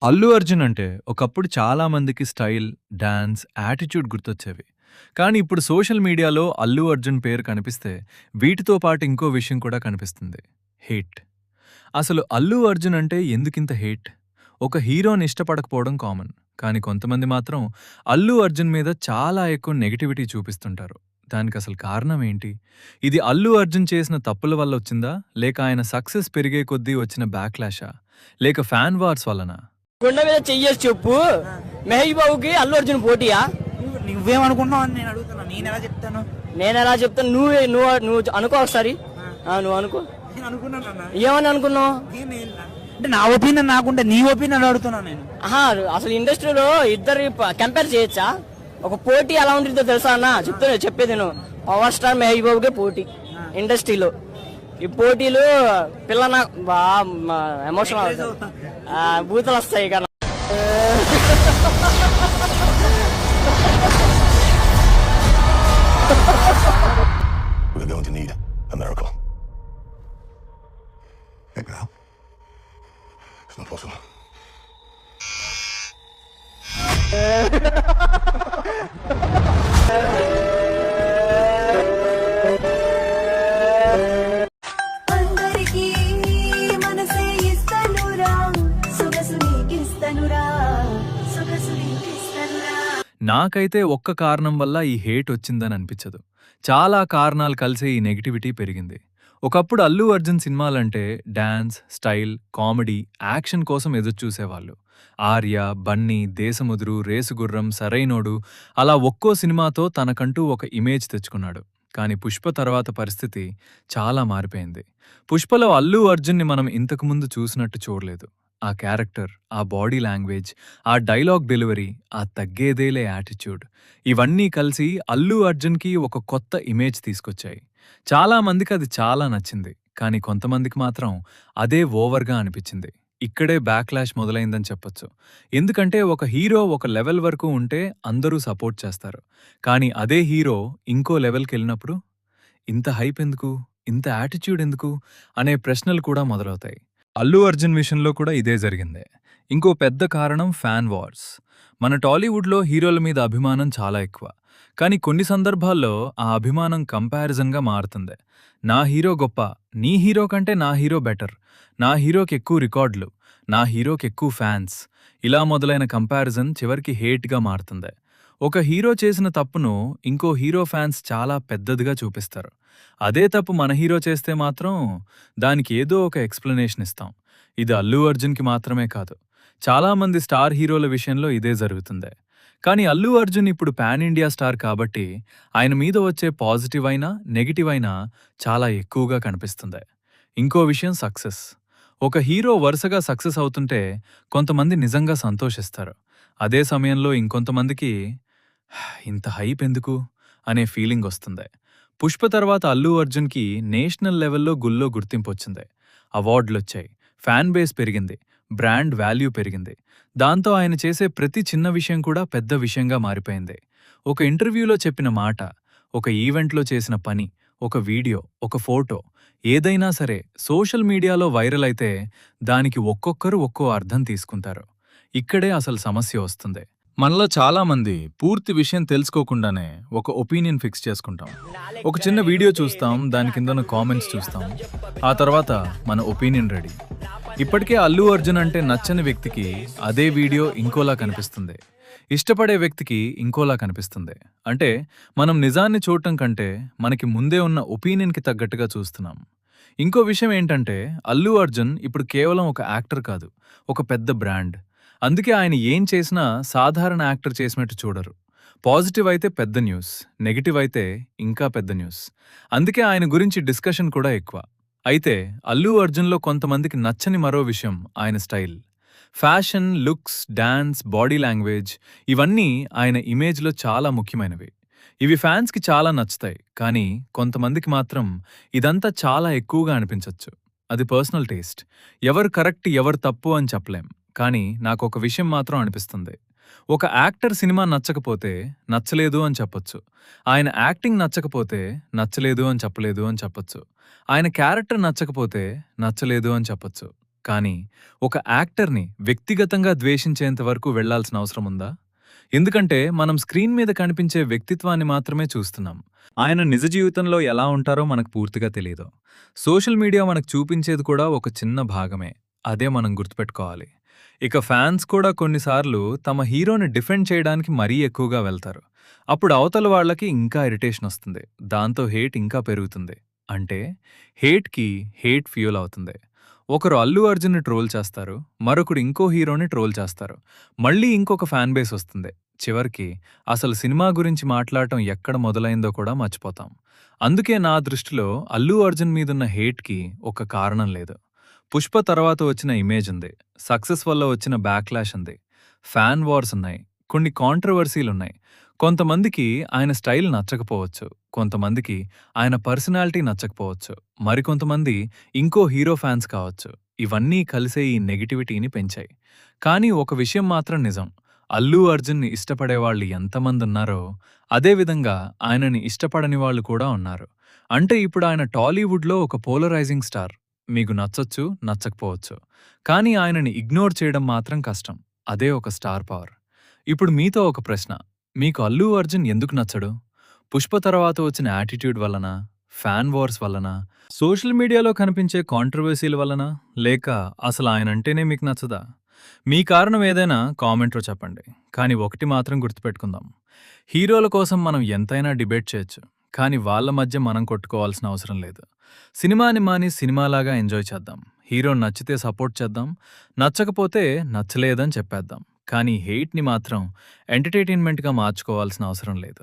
అల్లు అర్జున్ అంటే ఒకప్పుడు చాలా మందికి స్టైల్, డాన్స్, యాటిట్యూడ్ గుర్తొచ్చేవి. కానీ ఇప్పుడు సోషల్ మీడియాలో అల్లు అర్జున్ పేరు కనిపిస్తే వీటితో పాటు ఇంకో విషయం కూడా కనిపిస్తుంది. హేట్. అసలు అల్లు అర్జున్ అంటే ఎందుకింత హేట్? ఒక హీరోని ఇష్టపడకపోవడం కామన్. కానీ కొంతమంది మాత్రం అల్లు అర్జున్ మీద చాలా ఎక్కువ నెగటివిటీ చూపిస్తుంటారు. దానికసలు కారణం ఏంటి? ఇది అల్లు అర్జున్ చేసిన తప్పుల వల్ల వచ్చిందా? లేక ఆయన సక్సెస్ పెరిగే కొద్దీ వచ్చిన బ్యాక్‌లాషా? లేక ఫ్యాన్ వార్స్ వల్లనా? కొండ మీద చెయ్యేసి చెప్పు. మహేష్ బాబుకి అల్లు అర్జున్ పోటీయా? నువ్వేమనుకుంటున్నావు అని నేను అడుగుతున్నా. నేను ఎలా చెప్తాను? నేను ఎలా చెప్తాను? నువ్వే నువ్వు నువ్వు అనుకో ఒకసారి. నువ్వు అనుకో. నేను అనుకున్నాను. ఏమని అనుకున్నావు? అంటే నా ఒపీనియన్ నాకుంటే నీ ఒపీనియన్ అడుగుతున్నా నేను. అసలు ఇండస్ట్రీలో ఇద్దరు కంపేర్ చేయొచ్చా? ఒక పోటీ ఎలా ఉంటుందో తెలుసా అన్న? చెప్పేది నువ్వు. పవర్ స్టార్ మహేష్ బాబుకే పోటీ ఇండస్ట్రీలో. ఈ పోటీలు పిల్లన ఎమోషనల్ బూతులు వస్తాయి కదా. We're going to need a miracle. Abraham, it's not possible. అందరికీ మనసే ఇస్తనురా, సొగసు నీకిస్తనురా, సొగసు నీకిస్తనురా. నాకైతే ఒక్క కారణం వల్ల ఈ హేట్ వచ్చిందని అనిపించదు. చాలా కారణాలు కలిసే ఈ నెగటివిటీ పెరిగింది. ఒకప్పుడు అల్లు అర్జున్ సినిమాలంటే డాన్స్, స్టైల్, కామెడీ, యాక్షన్ కోసం ఎదురుచూసేవాళ్ళు. ఆర్య, బన్నీ, దేశముదురు, రేసుగుర్రం, సరైనోడు అలా ఒక్కో సినిమాతో తనకంటూ ఒక ఇమేజ్ తెచ్చుకున్నాడు. కానీ పుష్ప తర్వాత పరిస్థితి చాలా మారిపోయింది. పుష్పలో అల్లు అర్జున్ని మనం ఇంతకుముందు చూసినట్టు చూడలేదు. ఆ క్యారెక్టర్, ఆ బాడీ లాంగ్వేజ్, ఆ డైలాగ్ డెలివరీ, ఆ తగ్గేదేలే యాటిట్యూడ్ ఇవన్నీ కలిసి అల్లు అర్జున్కి ఒక కొత్త ఇమేజ్ తీసుకొచ్చాయి. చాలా మందికి అది చాలా నచ్చింది. కానీ కొంతమందికి మాత్రం అదే ఓవర్గా అనిపించింది. ఇక్కడే బ్యాక్లాష్ మొదలైందని చెప్పొచ్చు. ఎందుకంటే ఒక హీరో ఒక లెవెల్ వరకు ఉంటే అందరూ సపోర్ట్ చేస్తారు. కానీ అదే హీరో ఇంకో లెవెల్‌కెళ్ళినప్పుడు ఇంత హైప్ ఎందుకు? ఇంత యాటిట్యూడ్ ఎందుకు? అనే ప్రశ్నలు కూడా మొదలవుతాయి. అల్లు అర్జున్ విషయంలో కూడా ఇదే జరిగింది. ఇంకో పెద్ద కారణం ఫ్యాన్ వార్స్. మన టాలీవుడ్లో హీరోల మీద అభిమానం చాలా ఎక్కువ. కానీ కొన్ని సందర్భాల్లో ఆ అభిమానం కంపారిజన్‌గా మారుతుంది. నా హీరో గొప్ప, నీ హీరో కంటే నా హీరో బెటర్, నా హీరోకి ఎక్కువ రికార్డులు, నా హీరోకి ఎక్కువ ఫ్యాన్స్ ఇలా మొదలైన కంపారిజన్ చివరికి హేట్‌గా మారుతుంది. ఒక హీరో చేసిన తప్పును ఇంకో హీరో ఫ్యాన్స్ చాలా పెద్దదిగా చూపిస్తారు. అదే తప్పు మన హీరో చేస్తే మాత్రం దానికి ఏదో ఒక ఎక్స్‌ప్లనేషన్ ఇస్తాం. ఇది అల్లు అర్జున్‌కి మాత్రమే కాదు, చాలామంది స్టార్ హీరోల విషయంలో ఇదే జరుగుతుంది. కానీ అల్లు అర్జున్ ఇప్పుడు పాన్ ఇండియా స్టార్ కాబట్టి ఆయన మీద వచ్చే పాజిటివ్ అయినా, నెగటివ్ అయినా చాలా ఎక్కువగా కనిపిస్తుంది. ఇంకో విషయం సక్సెస్. ఒక హీరో వరుసగా సక్సెస్ అవుతుంటే కొంతమంది నిజంగా సంతోషిస్తారు. అదే సమయంలో ఇంకొంతమందికి ఇంత హైప్ ఎందుకు అనే ఫీలింగ్ వస్తుంది. పుష్ప తర్వాత అల్లు అర్జున్కి నేషనల్ లెవెల్లో గుల్లో గుర్తింపొచ్చింది. అవార్డులొచ్చాయి, ఫ్యాన్ బేస్ పెరిగింది, బ్రాండ్ వాల్యూ పెరిగింది. దాంతో ఆయన చేసే ప్రతి చిన్న విషయం కూడా పెద్ద విషయంగా మారిపోయింది. ఒక ఇంటర్వ్యూలో చెప్పిన మాట, ఒక ఈవెంట్లో చేసిన పని, ఒక వీడియో, ఒక ఫోటో ఏదైనా సరే సోషల్ మీడియాలో వైరల్ అయితే దానికి ఒక్కొక్కరు ఒక్కో అర్థం తీసుకుంటారు. ఇక్కడే అసలు సమస్య వస్తుంది. మనలో చాలామంది పూర్తి విషయం తెలుసుకోకుండానే ఒక ఒపీనియన్ ఫిక్స్ చేసుకుంటాం. ఒక చిన్న వీడియో చూస్తాం, దాని కిందన కామెంట్స్ చూస్తాం, ఆ తర్వాత మన ఒపీనియన్ రెడీ. ఇప్పటికే అల్లు అర్జున్ అంటే నచ్చని వ్యక్తికి అదే వీడియో ఇంకోలా కనిపిస్తుంది, ఇష్టపడే వ్యక్తికి ఇంకోలా కనిపిస్తుంది. అంటే మనం నిజాన్ని చూడటం కంటే మనకి ముందే ఉన్న ఒపీనియన్కి తగ్గట్టుగా చూస్తున్నాం. ఇంకో విషయం ఏంటంటే అల్లు అర్జున్ ఇప్పుడు కేవలం ఒక యాక్టర్ కాదు, ఒక పెద్ద బ్రాండ్. అందుకే ఆయన ఏం చేసినా సాధారణ యాక్టర్ చేసినట్టు చూడరు. పాజిటివ్ అయితే పెద్ద న్యూస్, నెగటివ్ అయితే ఇంకా పెద్ద న్యూస్. అందుకే ఆయన గురించి డిస్కషన్ కూడా ఎక్కువ. అయితే అల్లు అర్జున్లో కొంతమందికి నచ్చని మరో విషయం ఆయన style. Fashion, looks, dance, body language ఇవన్నీ ఆయన ఇమేజ్లో చాలా ముఖ్యమైనవి. ఇవి ఫ్యాన్స్కి చాలా నచ్చుతాయి. కానీ కొంతమందికి మాత్రం ఇదంతా చాలా ఎక్కువగా అనిపించొచ్చు. అది పర్సనల్ టేస్ట్. ఎవరు కరెక్ట్, ఎవరు తప్పు అని చెప్పలేం. కానీ నాకొక విషయం మాత్రం అనిపిస్తుంది. ఒక యాక్టర్ సినిమా నచ్చకపోతే నచ్చలేదు అని చెప్పొచ్చు. ఆయన యాక్టింగ్ నచ్చకపోతే నచ్చలేదు అని చెప్పలేదు అని చెప్పొచ్చు. ఆయన క్యారెక్టర్ నచ్చకపోతే నచ్చలేదు అని చెప్పొచ్చు. కానీ ఒక యాక్టర్ని వ్యక్తిగతంగా ద్వేషించేంత వరకు వెళ్లాల్సిన అవసరం ఉందా? ఎందుకంటే మనం స్క్రీన్ మీద కనిపించే వ్యక్తిత్వాన్ని మాత్రమే చూస్తున్నాం. ఆయన నిజ జీవితంలో ఎలా ఉంటారో మనకు పూర్తిగా తెలియదు. సోషల్ మీడియా మనకు చూపించేది కూడా ఒక చిన్న భాగమే. అదే మనం గుర్తుపెట్టుకోవాలి. ఇక ఫ్యాన్స్ కూడా కొన్నిసార్లు తమ హీరోని డిఫెండ్ చేయడానికి మరీ ఎక్కువగా వెళ్తారు. అప్పుడు అవతల వాళ్ళకి ఇంకా ఇరిటేషన్ వస్తుంది. దాంతో హేట్ ఇంకా పెరుగుతుంది. అంటే హేట్‌కి హేట్ ఫ్యూయల్ అవుతుంది. ఒకరు అల్లు అర్జున్‌ని ట్రోల్ చేస్తారు. మరొకడు ఇంకో హీరోని ట్రోల్ చేస్తారు. మళ్ళీ ఇంకొక ఫ్యాన్ బేస్ వస్తుంది. చివరికి అసలు సినిమా గురించి మాట్లాడటం ఎక్కడ మొదలైందో కూడా మర్చిపోతాం. అందుకే నా దృష్టిలో అల్లు అర్జున్ మీదున్న హేట్‌కి ఒక కారణం లేదు. పుష్ప తర్వాత వచ్చిన ఇమేజ్ ఉంది. సక్సెస్ వల్ల వచ్చిన బ్యాక్‌లాష్ ఉంది. ఫ్యాన్ వార్స్ ఉన్నాయి. కొన్ని కాంట్రవర్సీలున్నాయి. కొంతమందికి ఆయన స్టైల్ నచ్చకపోవచ్చు. కొంతమందికి ఆయన పర్సనాలిటీ నచ్చకపోవచ్చు. మరికొంతమంది ఇంకో హీరో ఫ్యాన్స్ కావచ్చు. ఇవన్నీ కలిసే ఈ నెగటివిటీని పెంచాయి. కానీ ఒక విషయం మాత్రం నిజం. అల్లు అర్జున్ని ఇష్టపడేవాళ్లు ఎంతమందున్నారో అదేవిధంగా ఆయనని ఇష్టపడని వాళ్ళు కూడా ఉన్నారు. అంటే ఇప్పుడు ఆయన టాలీవుడ్లో ఒక పోలరైజింగ్ స్టార్. మీకు నచ్చొచ్చు, నచ్చకపోవచ్చు. కానీ ఆయనని ఇగ్నోర్ చేయడం మాత్రం కష్టం. అదే ఒక స్టార్ పవర్. ఇప్పుడు మీతో ఒక ప్రశ్న. మీకు అల్లు అర్జున్ ఎందుకు నచ్చడు? పుష్ప తర్వాత వచ్చిన యాటిట్యూడ్ వల్లనా? ఫ్యాన్ వార్స్ వల్లనా? సోషల్ మీడియాలో కనిపించే కాంట్రవర్సీల వల్లనా? లేక అసలు ఆయనంటేనే మీకు నచ్చదా? మీ కారణం ఏదైనా కామెంట్లో చెప్పండి. కానీ ఒకటి మాత్రం గుర్తుపెట్టుకుందాం. హీరోల కోసం మనం ఎంతైనా డిబేట్ చేయొచ్చు. కానీ వాళ్ళ మధ్య మనం కొట్టుకోవాల్సిన అవసరం లేదు. సినిమాని మాని సినిమాలాగా ఎంజాయ్ చేద్దాం. హీరో నచ్చితే సపోర్ట్ చేద్దాం. నచ్చకపోతే నచ్చలేదని చెప్పేద్దాం. కానీ హెయిట్‌ని మాత్రం ఎంటర్‌టైన్‌మెంట్‌గా మార్చుకోవాల్సిన అవసరం లేదు.